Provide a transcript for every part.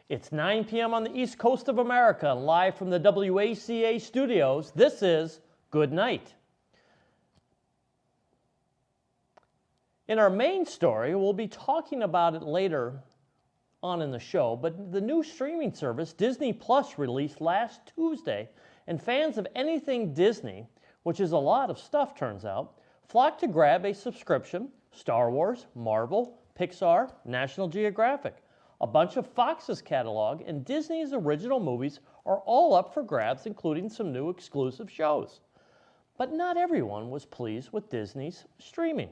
It's 9 p.m. on the East Coast of America, live from the WACA studios. This is Good Night. In our main story, we'll be talking about it later on in the show, but the new streaming service, Disney Plus, released last Tuesday, and fans of anything Disney, which is a lot of stuff turns out, flocked to grab a subscription. Star Wars, Marvel, Pixar, National Geographic, a bunch of Fox's catalog, and Disney's original movies are all up for grabs, including some new exclusive shows. But not everyone was pleased with Disney's streaming.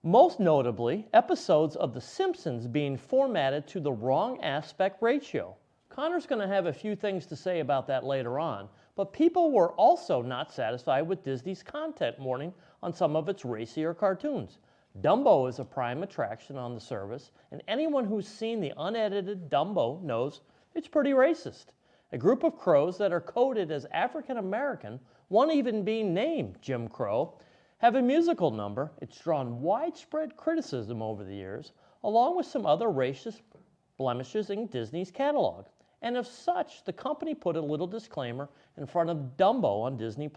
Most notably, episodes of The Simpsons being formatted to the wrong aspect ratio. Connor's going to have a few things to say about that later on, but people were also not satisfied with Disney's content warning on some of its racier cartoons. Dumbo is a prime attraction on the service, and anyone who's seen the unedited Dumbo knows it's pretty racist. A group of crows that are coded as African American, one even being named Jim Crow, have a musical number. It's drawn widespread criticism over the years, along with some other racist blemishes in Disney's catalog. And as such, the company put a little disclaimer in front of Dumbo on Disney+.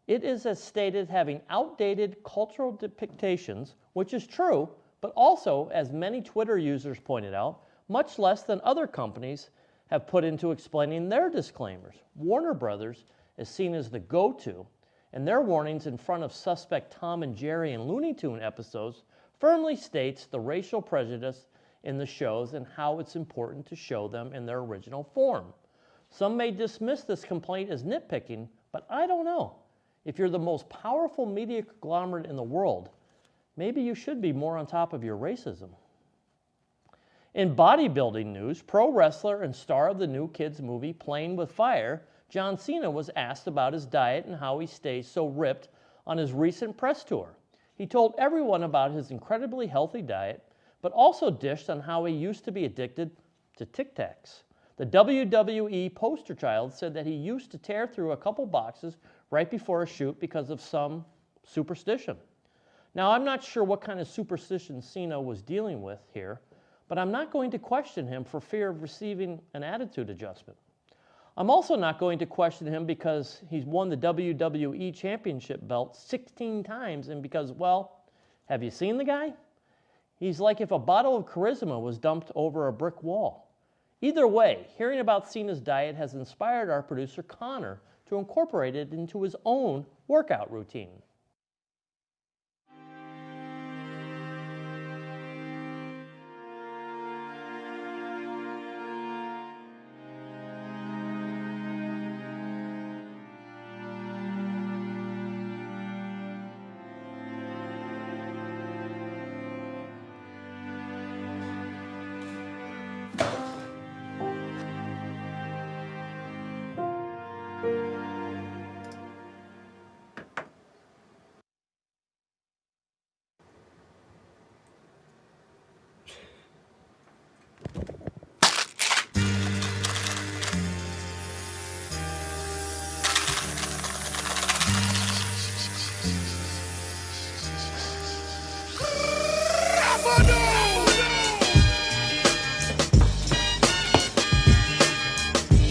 It is, as stated, having outdated cultural depictions, which is true, but also, as many Twitter users pointed out, much less than other companies have put into explaining their disclaimers. Warner Brothers is seen as the go-to, and their warnings in front of suspect Tom and Jerry and Looney Tune episodes firmly states the racial prejudice in the shows and how it's important to show them in their original form. Some may dismiss this complaint as nitpicking, but I don't know. If you're the most powerful media conglomerate in the world, maybe you should be more on top of your racism. In bodybuilding news, pro wrestler and star of the new kids movie Playing with Fire, John Cena was asked about his diet and how he stays so ripped on his recent press tour. He told everyone about his incredibly healthy diet, but also dished on how he used to be addicted to Tic Tacs. The WWE poster child said that he used to tear through a couple boxes right before a shoot because of some superstition. Now, I'm not sure what kind of superstition Cena was dealing with here, but I'm not going to question him for fear of receiving an attitude adjustment. I'm also not going to question him because he's won the WWE Championship belt 16 times and because, well, have you seen the guy? He's like if a bottle of charisma was dumped over a brick wall. Either way, hearing about Cena's diet has inspired our producer Connor to incorporate it into his own workout routine.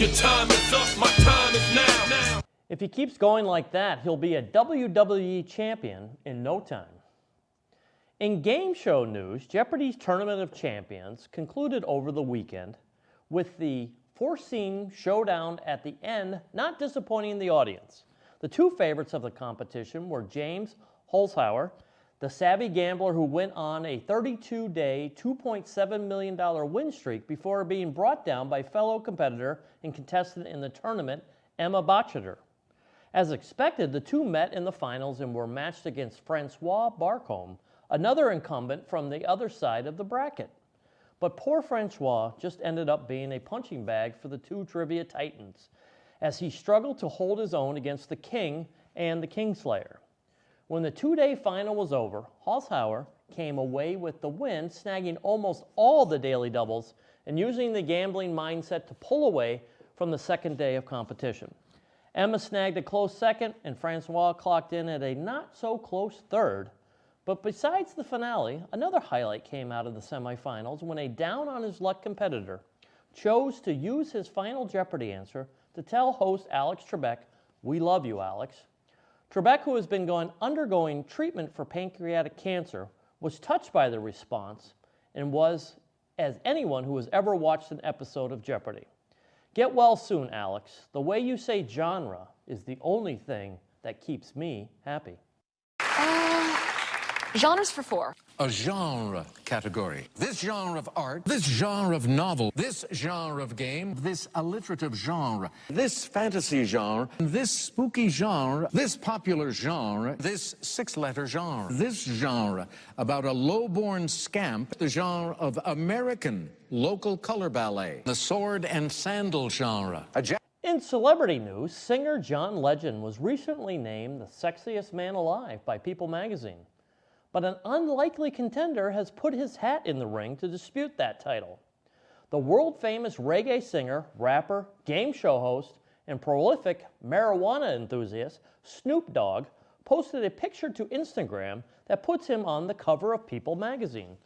Your time is up, my time is now. If he keeps going like that, he'll be a WWE champion in no time. In game show news, Jeopardy's Tournament of Champions concluded over the weekend with the foreseen showdown at the end not disappointing the audience. The two favorites of the competition were James Holzhauer, the savvy gambler who went on a 32-day, $2.7 million win streak before being brought down by fellow competitor and contestant in the tournament, Emma Botched. As expected, the two met in the finals and were matched against Francois Barcombe, another incumbent from the other side of the bracket. But poor Francois just ended up being a punching bag for the two trivia titans, as he struggled to hold his own against the King and the Kingslayer. When the two-day final was over, Holzhauer came away with the win, snagging almost all the daily doubles and using the gambling mindset to pull away from the second day of competition. Emma snagged a close second, and Francois clocked in at a not-so-close third. But besides the finale, another highlight came out of the semifinals when a down-on-his-luck competitor chose to use his final Jeopardy answer to tell host Alex Trebek, "We love you, Alex." Trebek, who has been undergoing treatment for pancreatic cancer, was touched by the response and was as anyone who has ever watched an episode of Jeopardy. Get well soon, Alex. The way you say genre is the only thing that keeps me happy. Genres for 4. A genre category. This genre of art, this genre of novel, this genre of game, this alliterative genre, this fantasy genre, this spooky genre, this popular genre, this 6-letter genre, this genre about a low-born scamp, the genre of American local color ballet, the sword and sandal genre. In celebrity news, singer John Legend was recently named the sexiest man alive by People magazine. But an unlikely contender has put his hat in the ring to dispute that title. The world-famous reggae singer, rapper, game show host, and prolific marijuana enthusiast, Snoop Dogg, posted a picture to Instagram that puts him on the cover of People magazine,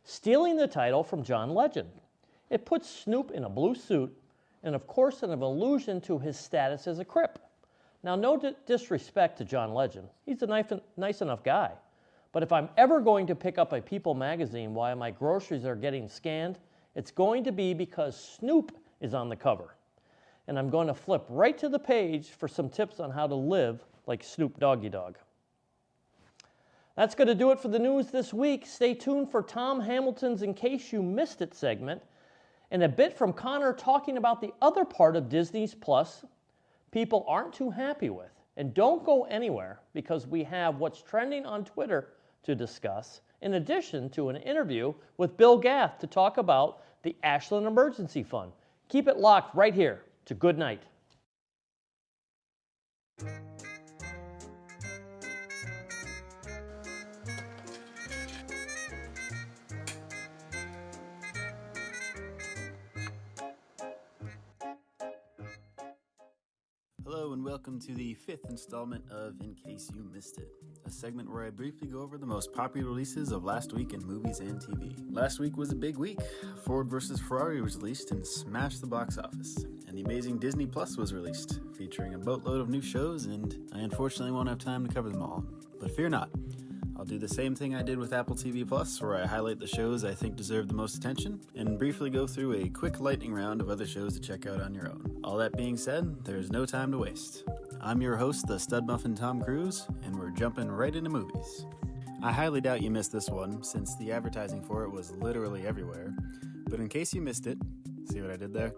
stealing the title from John Legend. It puts Snoop in a blue suit, and of course an allusion to his status as a Crip. Now, no disrespect to John Legend. He's a nice enough guy. But if I'm ever going to pick up a People magazine while my groceries are getting scanned, it's going to be because Snoop is on the cover. And I'm going to flip right to the page for some tips on how to live like Snoop Doggy Dogg. That's going to do it for the news this week. Stay tuned for Tom Hamilton's In Case You Missed It segment and a bit from Connor talking about the other part of Disney's Plus people aren't too happy with. And don't go anywhere because we have what's trending on Twitter to discuss, in addition to an interview with Bill Gath to talk about the Ashland Emergency Fund. Keep it locked right here to Good Night. Hello and welcome to the 5th installment of In Case You Missed It, a segment where I briefly go over the most popular releases of last week in movies and TV. Last week was a big week. Ford vs. Ferrari was released and smashed the box office, and the amazing Disney Plus was released, featuring a boatload of new shows, and I unfortunately won't have time to cover them all. But fear not. I'll do the same thing I did with Apple TV Plus, where I highlight the shows I think deserve the most attention, and briefly go through a quick lightning round of other shows to check out on your own. All that being said, there's no time to waste. I'm your host, the Stud Muffin Tom Cruise, and we're jumping right into movies. I highly doubt you missed this one, since the advertising for it was literally everywhere, but in case you missed it, see what I did there?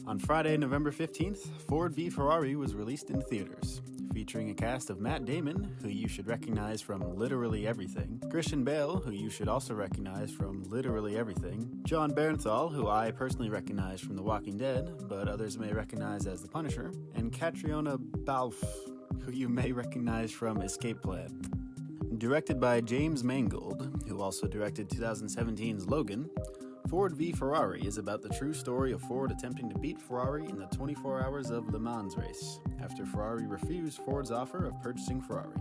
On Friday, November 15th, Ford v Ferrari was released in theaters, featuring a cast of Matt Damon, who you should recognize from literally everything, Christian Bale, who you should also recognize from literally everything, John Bernthal, who I personally recognize from The Walking Dead, but others may recognize as The Punisher, and Catriona Balfe, who you may recognize from Escape Plan. Directed by James Mangold, who also directed 2017's Logan, Ford v Ferrari is about the true story of Ford attempting to beat Ferrari in the 24 Hours of Le Mans race, after Ferrari refused Ford's offer of purchasing Ferrari.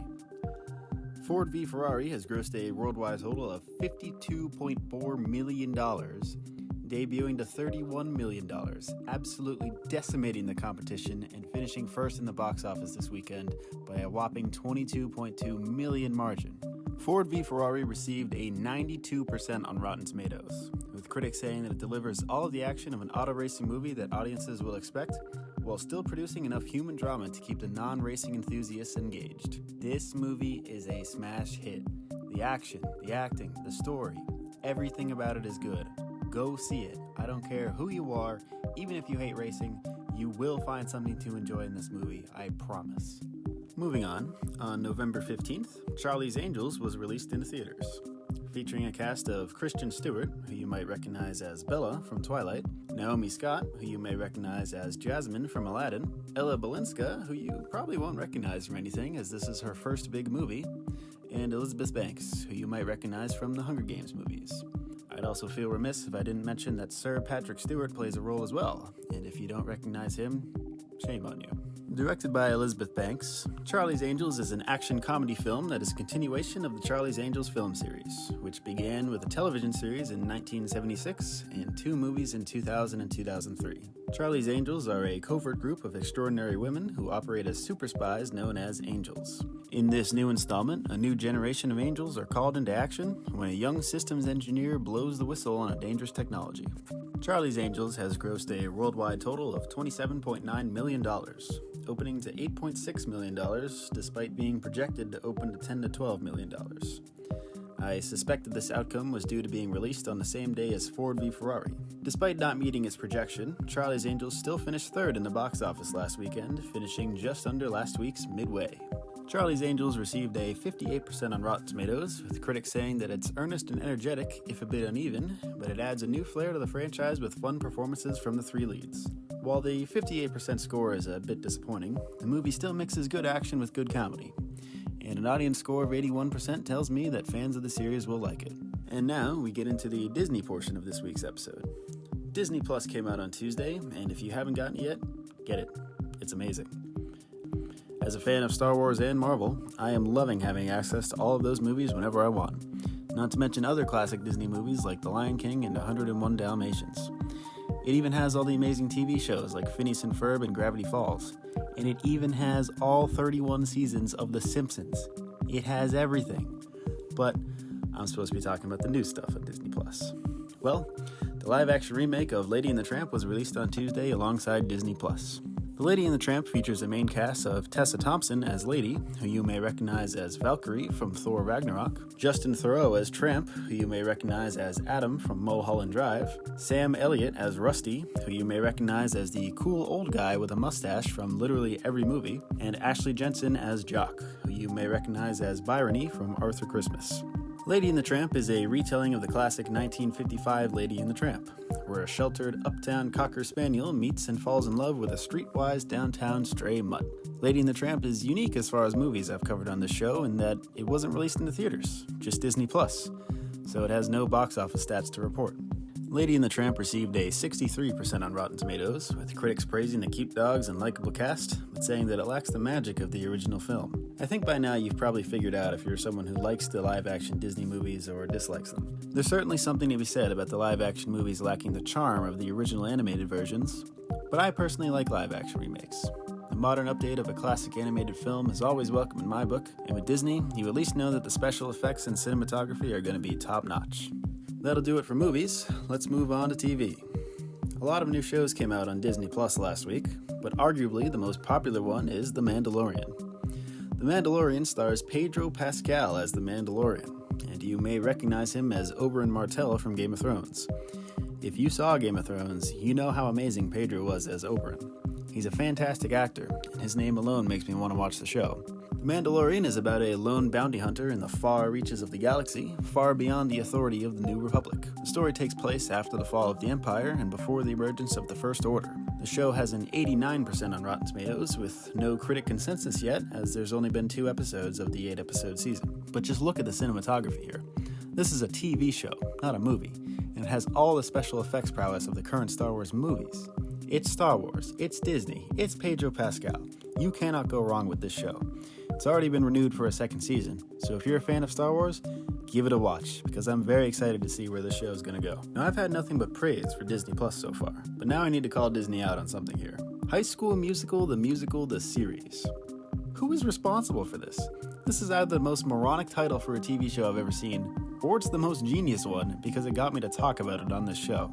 Ford v Ferrari has grossed a worldwide total of $52.4 million, debuting to $31 million, absolutely decimating the competition and finishing first in the box office this weekend by a whopping 22.2 million margin. Ford v Ferrari received a 92% on Rotten Tomatoes, with critics saying that it delivers all of the action of an auto racing movie that audiences will expect, while still producing enough human drama to keep the non-racing enthusiasts engaged. This movie is a smash hit. The action, the acting, the story, everything about it is good. Go see it. I don't care who you are, even if you hate racing, you will find something to enjoy in this movie, I promise. Moving on November 15th, Charlie's Angels was released into theaters, featuring a cast of Kristen Stewart, who you might recognize as Bella from Twilight, Naomi Scott, who you may recognize as Jasmine from Aladdin, Ella Balinska, who you probably won't recognize from anything as this is her first big movie, and Elizabeth Banks, who you might recognize from the Hunger Games movies. I'd also feel remiss if I didn't mention that Sir Patrick Stewart plays a role as well, and if you don't recognize him, Shame on you. Directed by Elizabeth Banks, Charlie's Angels is an action comedy film that is a continuation of the Charlie's Angels film series, which began with a television series in 1976 and 2 movies in 2000 and 2003. Charlie's Angels are a covert group of extraordinary women who operate as super spies known as angels. In this new installment, a new generation of angels are called into action when a young systems engineer blows the whistle on a dangerous technology. Charlie's Angels has grossed a worldwide total of $27.9 million, opening to $8.6 million despite being projected to open to $10 to $12 million. I suspected this outcome was due to being released on the same day as Ford v Ferrari. Despite not meeting its projection, Charlie's Angels still finished third in the box office last weekend, finishing just under last week's midway. Charlie's Angels received a 58% on Rotten Tomatoes, with critics saying that it's earnest and energetic, if a bit uneven, but it adds a new flair to the franchise with fun performances from the 3 leads. While the 58% score is a bit disappointing, the movie still mixes good action with good comedy. And an audience score of 81% tells me that fans of the series will like it. And now we get into the Disney portion of this week's episode. Disney Plus came out on Tuesday, and if you haven't gotten it yet, get it. It's amazing. As a fan of Star Wars and Marvel, I am loving having access to all of those movies whenever I want. Not to mention other classic Disney movies like The Lion King and 101 Dalmatians. It even has all the amazing TV shows like Phineas and Ferb and Gravity Falls. And it even has all 31 seasons of The Simpsons. It has everything. But I'm supposed to be talking about the new stuff at Disney Plus. Well, the live-action remake of Lady and the Tramp was released on Tuesday alongside Disney Plus. The Lady and the Tramp features a main cast of Tessa Thompson as Lady, who you may recognize as Valkyrie from Thor Ragnarok, Justin Theroux as Tramp, who you may recognize as Adam from Mulholland Drive, Sam Elliott as Rusty, who you may recognize as the cool old guy with a mustache from literally every movie, and Ashley Jensen as Jock, who you may recognize as Byrony from Arthur Christmas. Lady and the Tramp is a retelling of the classic 1955 Lady and the Tramp, where a sheltered uptown cocker spaniel meets and falls in love with a streetwise downtown stray mutt. Lady and the Tramp is unique as far as movies I've covered on this show in that it wasn't released in the theaters, just Disney Plus, so it has no box office stats to report. Lady and the Tramp received a 63% on Rotten Tomatoes, with critics praising the cute dogs and likable cast, but saying that it lacks the magic of the original film. I think by now you've probably figured out if you're someone who likes the live-action Disney movies or dislikes them. There's certainly something to be said about the live-action movies lacking the charm of the original animated versions, but I personally like live-action remakes. A modern update of a classic animated film is always welcome in my book, and with Disney, you at least know that the special effects and cinematography are going to be top-notch. That'll do it for movies. Let's move on to TV. A lot of new shows came out on Disney Plus last week, but arguably the most popular one is The Mandalorian. The Mandalorian stars Pedro Pascal as the Mandalorian, and you may recognize him as Oberyn Martell from Game of Thrones. If you saw Game of Thrones, you know how amazing Pedro was as Oberyn. He's a fantastic actor, and his name alone makes me want to watch the show. The Mandalorian is about a lone bounty hunter in the far reaches of the galaxy, far beyond the authority of the New Republic. The story takes place after the fall of the Empire and before the emergence of the First Order. The show has an 89% on Rotten Tomatoes, with no critic consensus yet, as there's only been 2 episodes of the 8-episode season. But just look at the cinematography here. This is a TV show, not a movie, and it has all the special effects prowess of the current Star Wars movies. It's Star Wars, it's Disney, it's Pedro Pascal. You cannot go wrong with this show. It's already been renewed for a 2nd season, so if you're a fan of Star Wars, give it a watch, because I'm very excited to see where this show is going to go. Now, I've had nothing but praise for Disney Plus so far, but now I need to call Disney out on something here. High School Musical, the series. Who is responsible for this? This is either the most moronic title for a TV show I've ever seen, or it's the most genius one because it got me to talk about it on this show.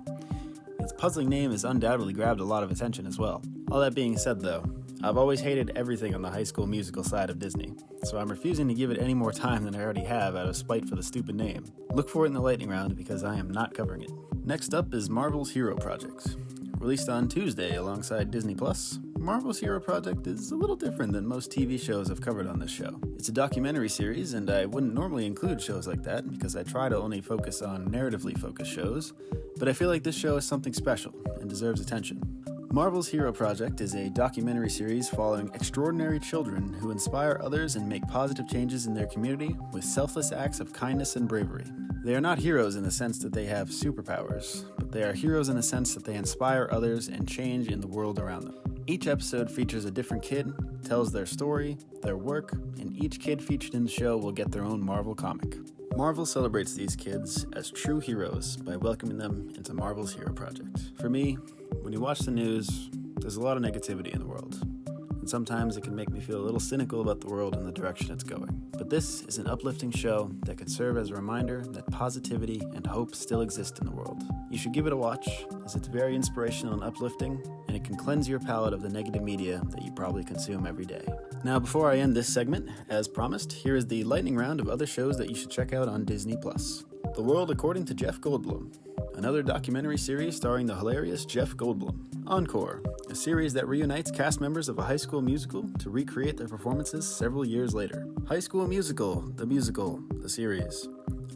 Its puzzling name has undoubtedly grabbed a lot of attention as well. All that being said though, I've always hated everything on the High School Musical side of Disney, so I'm refusing to give it any more time than I already have out of spite for the stupid name. Look for it in the lightning round because I am not covering it. Next up is Marvel's Hero Project. Released on Tuesday alongside Disney Plus, Marvel's Hero Project is a little different than most TV shows I've covered on this show. It's a documentary series, and I wouldn't normally include shows like that because I try to only focus on narratively focused shows, but I feel like this show is something special and deserves attention. Marvel's Hero Project is a documentary series following extraordinary children who inspire others and make positive changes in their community with selfless acts of kindness and bravery. They are not heroes in the sense that they have superpowers, but they are heroes in the sense that they inspire others and change in the world around them. Each episode features a different kid, tells their story, their work, and each kid featured in the show will get their own Marvel comic. Marvel celebrates these kids as true heroes by welcoming them into Marvel's Hero Project. For me, when you watch the news, there's a lot of negativity in the world, and sometimes it can make me feel a little cynical about the world and the direction it's going. But this is an uplifting show that could serve as a reminder that positivity and hope still exist in the world. You should give it a watch, as it's very inspirational and uplifting, and it can cleanse your palate of the negative media that you probably consume every day. Now, before I end this segment, as promised, here is the lightning round of other shows that you should check out on Disney+. The World According to Jeff Goldblum, another documentary series starring the hilarious Jeff Goldblum. Encore, a series that reunites cast members of a high school musical to recreate their performances several years later. High School Musical, the series.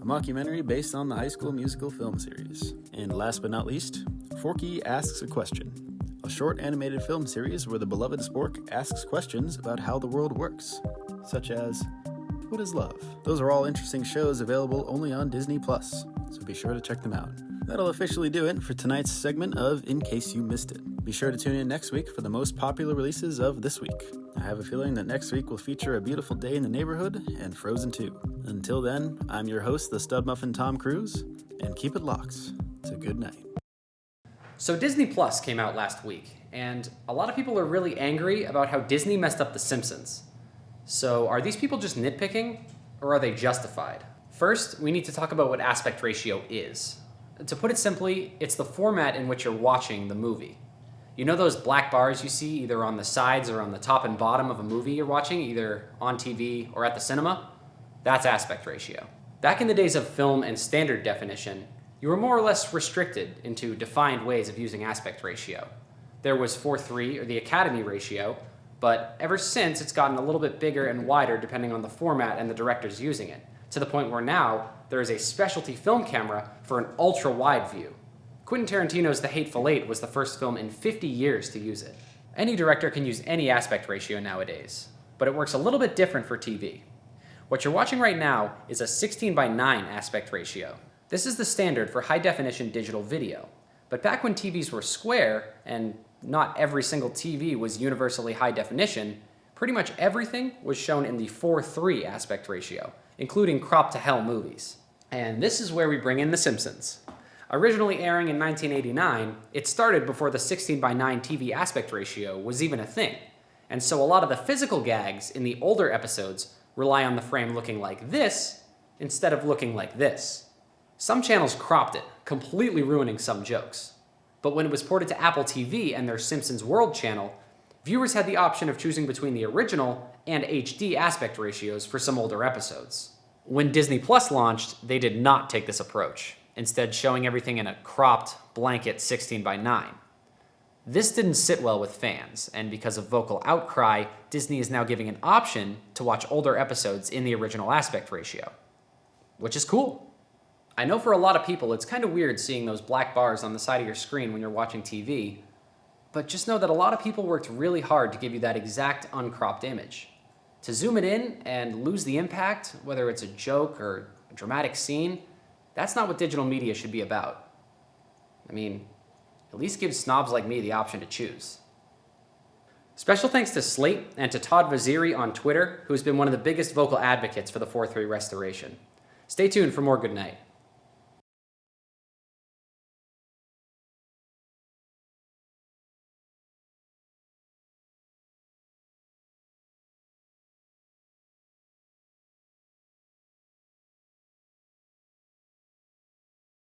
A mockumentary based on the High School Musical film series. And last but not least, Forky Asks a Question, a short animated film series where the beloved Spork asks questions about how the world works, such as, what is love? Those are all interesting shows available only on Disney+, so be sure to check them out. That'll officially do it for tonight's segment of In Case You Missed It. Be sure to tune in next week for the most popular releases of this week. I have a feeling that next week will feature A Beautiful Day in the Neighborhood and Frozen 2. Until then, I'm your host, the Stud Muffin Tom Cruise, and keep it locked to good night. So Disney Plus came out last week, and a lot of people are really angry about how Disney messed up The Simpsons. So are these people just nitpicking, or are they justified? First, we need to talk about what aspect ratio is. To put it simply, it's the format in which you're watching the movie. You know those black bars you see either on the sides or on the top and bottom of a movie you're watching, either on TV or at the cinema? That's aspect ratio. Back in the days of film and standard definition, you were more or less restricted into defined ways of using aspect ratio. There was 4:3, or the Academy ratio, but ever since it's gotten a little bit bigger and wider depending on the format and the directors using it, to the point where now there is a specialty film camera for an ultra-wide view. Quentin Tarantino's The Hateful Eight was the first film in 50 years to use it. Any director can use any aspect ratio nowadays, but it works a little bit different for TV. What you're watching right now is a 16:9 aspect ratio. This is the standard for high-definition digital video. But back when TVs were square, and not every single TV was universally high definition, pretty much everything was shown in the 4:3 aspect ratio, including crop-to-hell movies. And this is where we bring in The Simpsons. Originally airing in 1989, it started before the 16:9 TV aspect ratio was even a thing. And so a lot of the physical gags in the older episodes rely on the frame looking like this instead of looking like this. Some channels cropped it, completely ruining some jokes. But when it was ported to Apple TV and their Simpsons World channel, viewers had the option of choosing between the original and HD aspect ratios for some older episodes. When Disney Plus launched, they did not take this approach, instead showing everything in a cropped, blanket 16:9. This didn't sit well with fans, and because of vocal outcry, Disney is now giving an option to watch older episodes in the original aspect ratio, which is cool. I know for a lot of people it's kind of weird seeing those black bars on the side of your screen when you're watching TV, but just know that a lot of people worked really hard to give you that exact uncropped image. To zoom it in and lose the impact, whether it's a joke or a dramatic scene, that's not what digital media should be about. I mean, at least give snobs like me the option to choose. Special thanks to Slate and to Todd Vaziri on Twitter, who has been one of the biggest vocal advocates for the 4:3 restoration. Stay tuned for more Good Night.